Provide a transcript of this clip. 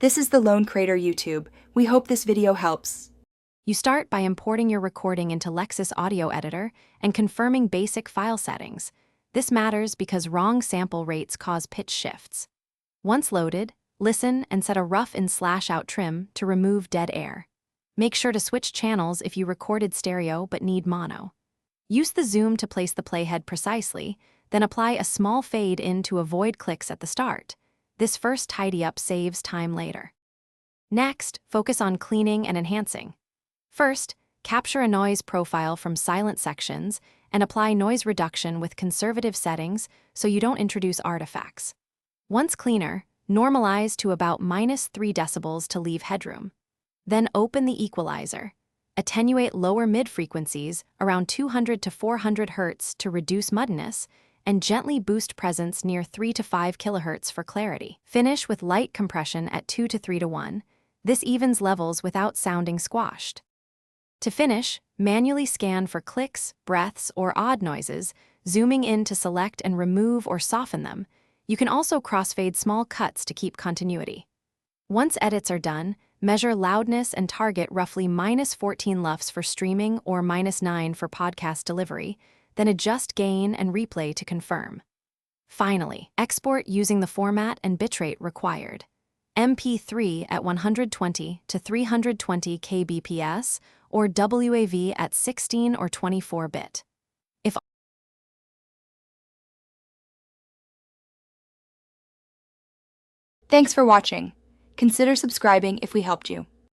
This is the Lone Creator YouTube. We hope this video helps. You start by importing your recording into Lexis Audio Editor and confirming basic file settings. This matters because wrong sample rates cause pitch shifts. Once loaded, listen and set a rough in/out trim to remove dead air. Make sure to switch channels if you recorded stereo but need mono. Use the zoom to place the playhead precisely, then apply a small fade in to avoid clicks at the start. This first tidy-up saves time later. Next, focus on cleaning and enhancing. First, capture a noise profile from silent sections and apply noise reduction with conservative settings so you don't introduce artifacts. Once cleaner, normalize to about -3 decibels to leave headroom. Then open the equalizer. Attenuate lower mid-frequencies around 200 to 400 Hz to reduce muddiness, and gently boost presence near 3 to 5 kHz for clarity. Finish with light compression at 2 to 3 to 1. This evens levels without sounding squashed. To finish, manually scan for clicks, breaths, or odd noises, zooming in to select and remove or soften them. You can also crossfade small cuts to keep continuity. Once edits are done, measure loudness and target roughly -14 LUFS for streaming or -9 for podcast delivery, then adjust gain and replay to confirm. Finally, export using the format and bitrate required. MP3 at 120 to 320 kbps or WAV at 16 or 24-bit. Thanks for watching. Consider subscribing if we helped you.